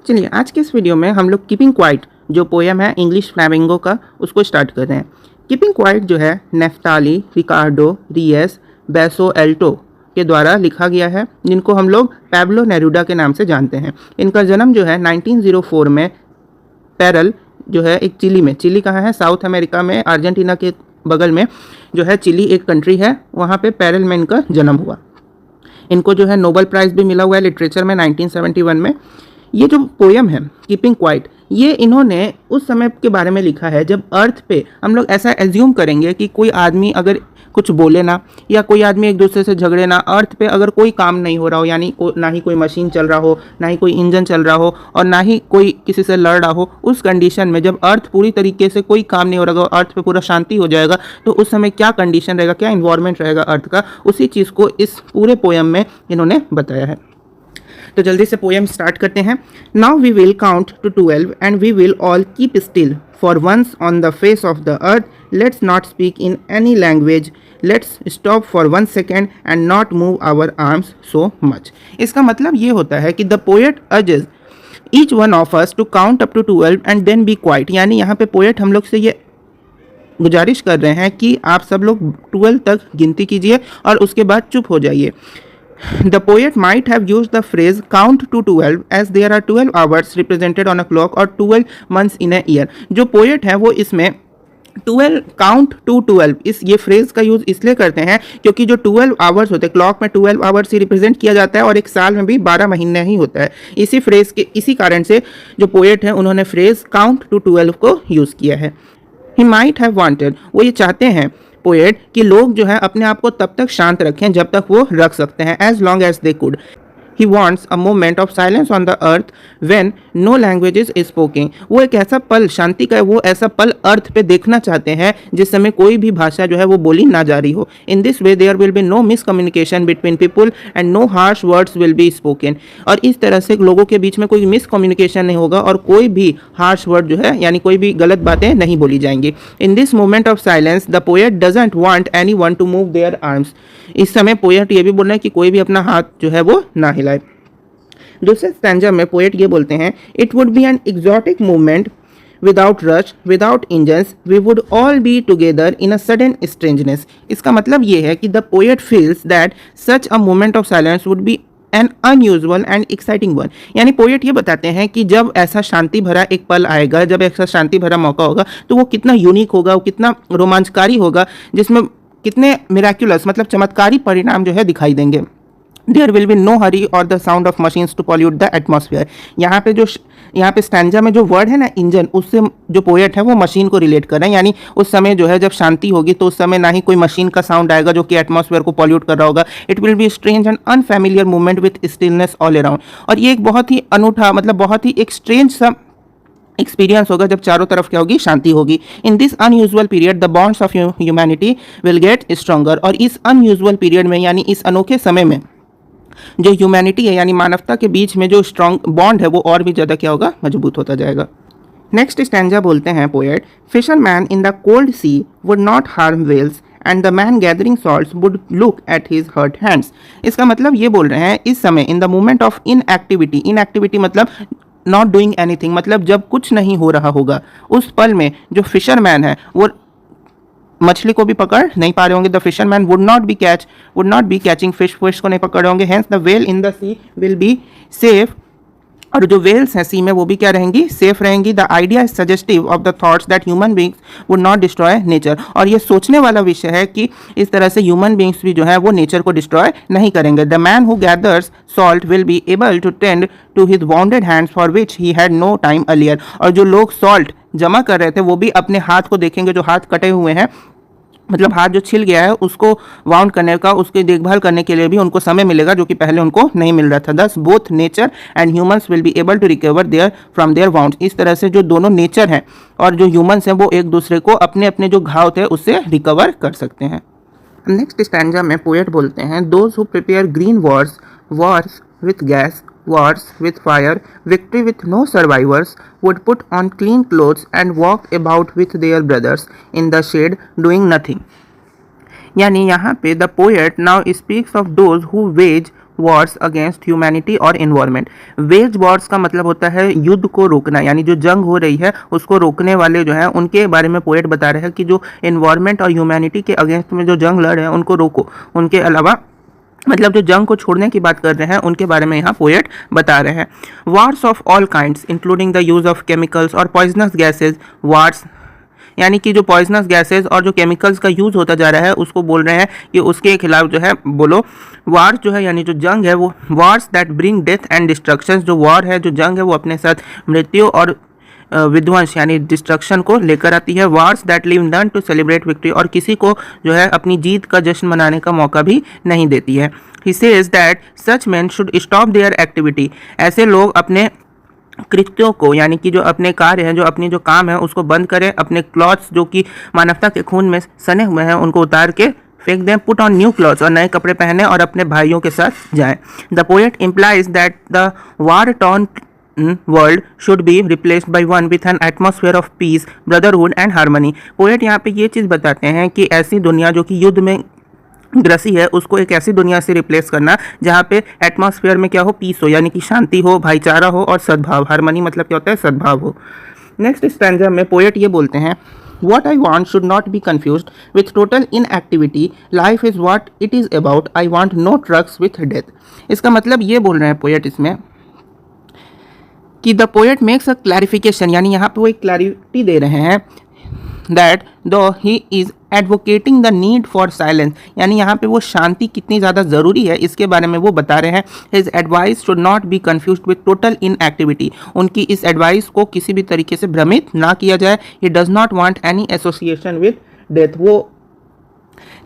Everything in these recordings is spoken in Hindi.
चलिए आज के इस वीडियो में हम लोग कीपिंग क्वाइट जो पोएम है इंग्लिश फ्लैमिंगो का उसको स्टार्ट कर रहे हैं। कीपिंग क्वाइट जो है नेफ्ताली रिकार्डो रियस बेसो एल्टो के द्वारा लिखा गया है, जिनको हम लोग पैब्लो नेरूडा के नाम से जानते हैं। इनका जन्म जो है 1904 में पेरल जो है एक चिली में, चिली कहाँ है, साउथ अमेरिका में, अर्जेंटीना के बगल में जो है चिली एक कंट्री है, वहाँ पे पेरल में इनका जन्म हुआ। इनको जो है नोबेल प्राइज़ भी मिला हुआ है लिटरेचर में 1971 में। ये जो पोएम है कीपिंग क्वाइट, ये इन्होंने उस समय के बारे में लिखा है जब अर्थ पे हम लोग ऐसा एज्यूम करेंगे कि कोई आदमी अगर कुछ बोले ना, या कोई आदमी एक दूसरे से झगड़े ना, अर्थ पे अगर कोई काम नहीं हो रहा हो, यानी ना ही कोई मशीन चल रहा हो, ना ही कोई इंजन चल रहा हो, और ना ही कोई किसी से लड़ रहा हो, उस कंडीशन में जब अर्थ पूरी तरीके से कोई काम नहीं हो रहा हो, अर्थ पे पूरा शांति हो जाएगा, तो उस समय क्या कंडीशन रहेगा, क्या इन्वायरमेंट रहेगा अर्थ का, उसी चीज़ को इस पूरे पोएम में इन्होंने बताया है। तो जल्दी से पोएम स्टार्ट करते हैं। Now we will count to 12 and we will all keep still for once on the face of the earth, let's not speak in any language, let's stop for 1 second and not move our arms so much. इसका मतलब ये होता है कि the poet urges each one of us to count up to 12 and then be quiet. यानी यहाँ पे पोएट हम लोग से ये गुजारिश कर रहे हैं कि आप सब लोग 12 तक गिनती कीजिए और उसके बाद चुप हो जाइए। The poet might have used the phrase count to 12 as there are 12 hours represented on a clock और 12 months in a year। जो पोएट है वो इसमें 12 काउंट टू 12 इस ये फ्रेज का यूज़ इसलिए करते हैं क्योंकि जो 12 आवर्स होते हैं, क्लॉक में 12 आवर्स ही रिप्रेजेंट किया जाता है और एक साल में भी 12 महीने ही होता है। इसी फ्रेज के इसी कारण से जो पोएट है उन्होंने फ्रेज काउंट टू 12 को यूज़ किया है। ही माइट हैव वांटेड, वो ये चाहते हैं पोएट कि लोग जो है अपने आप को तब तक शांत रखें जब तक वो रख सकते हैं, as long as they could. He wants a moment of silence on the earth when no languages is spoking. वो एक ऐसा पल शांति का, वो ऐसा पल अर्थ पे देखना चाहते हैं जिस समय कोई भी भाषा जो है वो बोली ना जा रही हो। In this way there will be no miscommunication between people and no harsh words will be spoken. और इस तरह से लोगों के बीच में कोई मिसकम्युनिकेशन नहीं होगा और कोई भी हार्श वर्ड जो है यानी कोई भी गलत बातें नहीं बोली जाएंगी। In this moment of silence the poet doesn't want anyone to move their arms. इस समय पोएट ये भी बोल रहे हैं कि कोई भी अपना हाथ जो है वो ना हिलाए। दूसरे स्टैंजा में पोएट ये बोलते हैं, it would be an exotic movement without rush without engines, we would all be together in a sudden strangeness. इसका मतलब ये है कि the poet feels that such a moment of silence would be an unusual and exciting one. यानी पोएट ये बताते हैं कि जब ऐसा शांति भरा एक पल आएगा, जब ऐसा शांति भरा मौका होगा, तो वो कितना यूनिक होगा, वो कितना रोमांचकारी होगा, जिसमें कितने मिराक्युलस मतलब चमत्कारी परिणाम जो है दिखाई देंगे। There will be no hurry or the sound of machines to pollute the atmosphere। यहाँ पे स्टैंजा में जो वर्ड है ना इंजन, उससे जो पोएट है वो मशीन को रिलेट कर रहे हैं। यानी उस समय जो है जब शांति होगी तो उस समय ना ही कोई मशीन का साउंड आएगा जो कि एटमॉस्फेयर को पॉल्यूट कर रहा होगा। It will be strange and unfamiliar movement with stillness all around. और ये एक बहुत ही अनूठा मतलब बहुत ही एक स्ट्रेंज सा एक्सपीरियंस होगा जब चारों तरफ क्या होगी, शांति होगी। In this unusual period the bonds of humanity will get stronger. और इस अनयूजुअल पीरियड में यानी इस अनोखे समय में जो ह्यूमैनिटी है यानी मानवता के बीच में जो स्ट्रॉन्ग बॉन्ड है वो और भी ज़्यादा क्या होगा, मजबूत होता जाएगा। नेक्स्ट स्टैंजा बोलते हैं poet, fisherman in the cold sea would not harm whales and the man gathering salts would look at his hurt hands. इसका मतलब ये बोल रहे हैं इस समय in the moment of inactivity, inactivity मतलब नॉट डूइंग एनीथिंग, मतलब जब कुछ नहीं हो रहा होगा, उस पल में जो फिशरमैन है वो मछली को भी पकड़ नहीं पा रहे होंगे। The fisherman would not be catching fish को नहीं पकड़ रहे होंगे। Hence the whale in the sea will be safe. और जो वेल्स हैं सी में वो भी क्या रहेंगी, सेफ रहेंगी। The idea is suggestive of the thoughts that human beings would not destroy nature. और ये सोचने वाला विषय है कि इस तरह से ह्यूमन बींग्स भी जो है वो नेचर को डिस्ट्रॉय नहीं करेंगे। The man who gathers salt will be able to tend to his wounded hands for which he had no time earlier. और जो लोग सॉल्ट जमा कर रहे थे वो भी अपने हाथ को देखेंगे, जो हाथ कटे हुए हैं मतलब हाथ जो छिल गया है उसको वाउंड करने का, उसकी देखभाल करने के लिए भी उनको समय मिलेगा जो कि पहले उनको नहीं मिल रहा था। Thus both nature and humans will be able to recover their from their wounds. इस तरह से जो दोनों नेचर हैं और जो ह्यूमंस हैं वो एक दूसरे को अपने अपने जो घाव थे उससे रिकवर कर सकते हैं। नेक्स्ट स्टैंजा में पोएट बोलते हैं, those who prepare green Wars with gas, wars with fire, victory with no survivors, would put on clean clothes and walk about with their brothers in the shade doing nothing। यानी यहाँ पे the poet now speaks of those who wage wars against humanity और इन्वायरमेंट। वेज वॉर्स का मतलब होता है युद्ध को रोकना, यानी जो जंग हो रही है उसको रोकने वाले जो है उनके बारे में पोएट बता रहे हैं कि जो इन्वायरमेंट और ह्यूमैनिटी के अगेंस्ट में जो जंग लड़ रहे हैं उनको रोको। उनके अलावा मतलब जो जंग को छोड़ने की बात कर रहे हैं उनके बारे में यहाँ पोएट बता रहे हैं। Wars of all kinds including the use of chemicals और पॉइजनस गैसेज, वार्स यानी कि जो पॉइजनस गैसेज और जो केमिकल्स का यूज़ होता जा रहा है उसको बोल रहे हैं कि उसके खिलाफ जो है बोलो। वार जो है यानी जो जंग है वो wars that bring death and destruction, जो वार है जो जंग है वो अपने साथ मृत्यु और विध्वंस यानी डिस्ट्रक्शन को लेकर आती है। Wars that leave none to celebrate victory, और किसी को जो है अपनी जीत का जश्न मनाने का मौका भी नहीं देती है। He says that such man should stop there activity, ऐसे लोग अपने कृत्यों को यानी कि जो अपने कार्य हैं, जो अपनी जो काम है उसको बंद करें, अपने क्लॉथ्स जो कि मानवता के खून में सने हुए हैं उनको उतार के फेंक दें, पुट ऑन न्यू क्लॉथ्स, और नए कपड़े पहने और अपने भाइयों के साथ जाएं। The poet implies that the war torn world should be replaced by one with an atmosphere of peace, brotherhood and harmony. Poet यहाँ पे ये चीज़ बताते हैं कि ऐसी दुनिया जो कि युद्ध में ग्रसी है उसको एक ऐसी दुनिया से रिप्लेस करना जहाँ पे एटमॉस्फेयर में क्या हो, पीस हो यानी कि शांति हो, भाईचारा हो और सद्भाव। हार्मनी मतलब क्या होता है, सद्भाव हो। नेक्स्ट स्टैंजा में पोएट ये बोलते हैं, What I want should not be confused with total inactivity. Life is what it is about. I want no trucks with death. इसका मतलब ये बोल रहे हैं पोएट इसमें कि the poet makes a clarification, यानी यहाँ पे वो एक क्लैरिटी दे रहे हैं दैट दो he is advocating the need for silence, यानी यहाँ पे वो शांति कितनी ज़्यादा ज़रूरी है इसके बारे में वो बता रहे हैं। His advice should not be confused with total inactivity, उनकी इस एडवाइस को किसी भी तरीके से भ्रमित ना किया जाए। He does not want any association with death, वो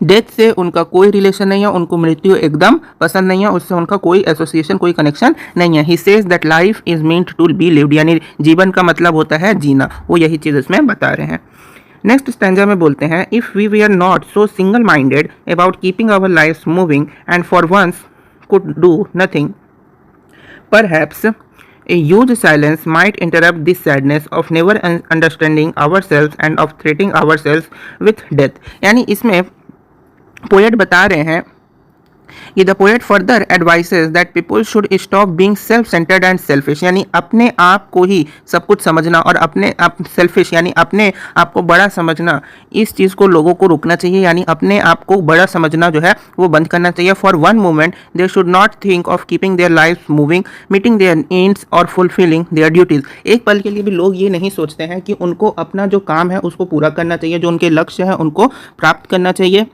डेथ से उनका कोई रिलेशन नहीं है, उनको मृत्यु एकदम पसंद नहीं है, उससे उनका कोई एसोसिएशन कोई कनेक्शन नहीं है। He says that life is meant to be lived, यानी जीवन का मतलब होता है जीना, वो यही चीज़ इसमें बता रहे हैं। नेक्स्ट स्टैंजा में बोलते हैं, if we we are not so single minded about keeping our life moving and for once could do nothing, perhaps a huge silence might interrupt this sadness of never understanding ourselves and of threatening ourselves with death। यानी इसमें पोएट बता रहे हैं कि the poet further advices that people should stop being self centred and selfish, यानी अपने आप को ही सब कुछ समझना और अपने आप सेल्फिश यानी अपने आप को बड़ा समझना, इस चीज़ को लोगों को रोकना चाहिए, यानी अपने आप को बड़ा समझना जो है वो बंद करना चाहिए। For one moment they should not think of keeping their life moving, meeting there needs और फुलफिलिंग देयर ड्यूटीज़। एक पल के लिए भी लोग ये नहीं सोचते हैं कि उनको अपना जो काम है उसको पूरा करना चाहिए, जो उनके लक्ष्य हैं उनको प्राप्त करना चाहिए।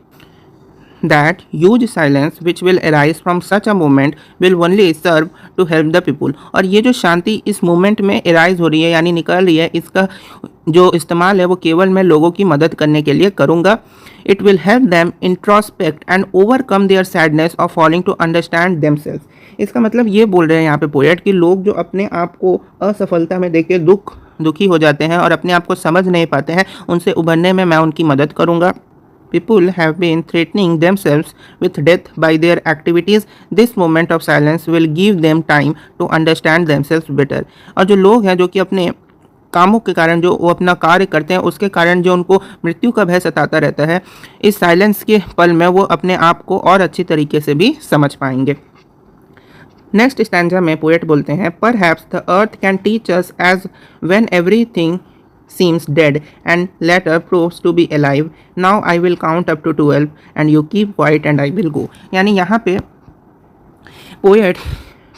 That huge silence which will arise from such a moment will only serve to help the people। और ये जो शांति इस मोमेंट में arise हो रही है यानी निकल रही है, इसका जो इस्तेमाल है वो केवल मैं लोगों की मदद करने के लिए करूँगा। It will help them introspect and overcome their sadness of falling to understand themselves। इसका मतलब ये बोल रहे हैं यहाँ पे पोएट कि लोग जो अपने आप को असफलता में देख के दुखी हो जाते हैं और अपने आप को समझ नहीं पाते हैं, उनसे उभरने में मैं उनकी मदद करूँगा। People have been threatening themselves with death by their activities. This moment of silence will give them time to understand themselves better। और जो लोग हैं जो कि अपने कामों के कारण जो वो अपना कार्य करते हैं उसके कारण जो उनको मृत्यु का भय सताता रहता है, इस साइलेंस के पल में वो अपने आप को और अच्छी तरीके से भी समझ पाएंगे। नेक्स्ट स्टैंजा में पोएट बोलते हैं, Perhaps the earth can teach us as when everything seems dead and later proves to be alive. Now I will count up to 12 and you keep quiet and I will go। यानी यहाँ पे poet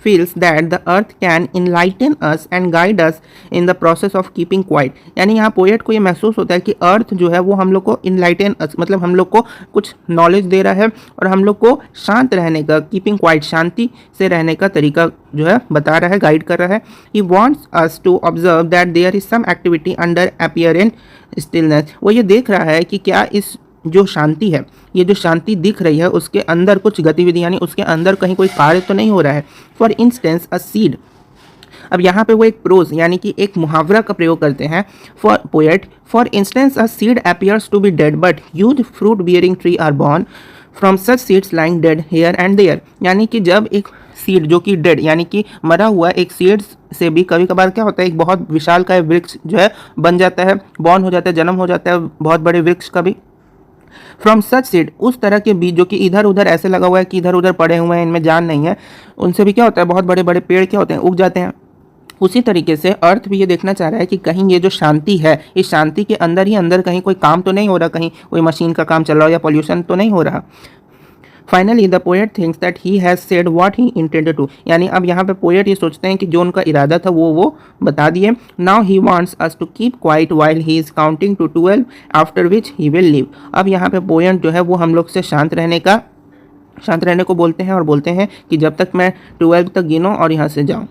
feels that the earth can enlighten us and guide us in the process of keeping quiet। यानी यहाँ पोएट को ये महसूस होता है कि अर्थ जो है वो हम लोग को enlighten us मतलब हम लोग को कुछ नॉलेज दे रहा है और हम लोग को शांत रहने का, कीपिंग क्वाइट शांति से रहने का तरीका जो है बता रहा है, गाइड कर रहा है। He wants us to observe that there is some activity under apparent stillness। वो ये देख रहा है कि क्या इस जो शांति है, ये जो शांति दिख रही है उसके अंदर कुछ गतिविधि यानी उसके अंदर कहीं कोई कार्य तो नहीं हो रहा है। फॉर इंस्टेंस अ सीड, अब यहाँ पे वो एक प्रोज यानी कि एक मुहावरा का प्रयोग करते हैं for poet. For instance a seed appears to be dead but huge fruit bearing tree are born from such seeds lying dead here and there. यानी कि जब एक सीड जो कि डेड यानी कि मरा हुआ एक सीड से भी कभी कभार क्या होता है, एक बहुत विशाल का वृक्ष जो है बन जाता है, बॉर्न हो जाता है, जन्म हो जाता है बहुत बड़े वृक्ष का भी। फ्रॉम सच सीड, उस तरह के बीज जो कि इधर उधर ऐसे लगा हुआ है कि इधर उधर पड़े हुए हैं, इनमें जान नहीं है, उनसे भी क्या होता है, बहुत बड़े बड़े पेड़ क्या होते हैं, उग जाते हैं। उसी तरीके से अर्थ भी ये देखना चाह रहा है कि कहीं ये जो शांति है, इस शांति के अंदर ही अंदर कहीं कोई काम तो नहीं हो रहा, कहीं कोई मशीन का काम चल रहा हो या पॉल्यूशन तो नहीं हो रहा। Finally the poet thinks that he has said what he intended to, यानी अब यहाँ पे पोएट ये सोचते हैं कि जो उनका इरादा था वो बता दिए। Now he wants us to keep quiet while he is counting to 12 after which he will leave. अब यहाँ पे पोएट जो है वो हम लोग से शांत रहने को बोलते हैं और बोलते हैं कि जब तक मैं 12 तक गिनूँ और यहाँ से जाऊँ।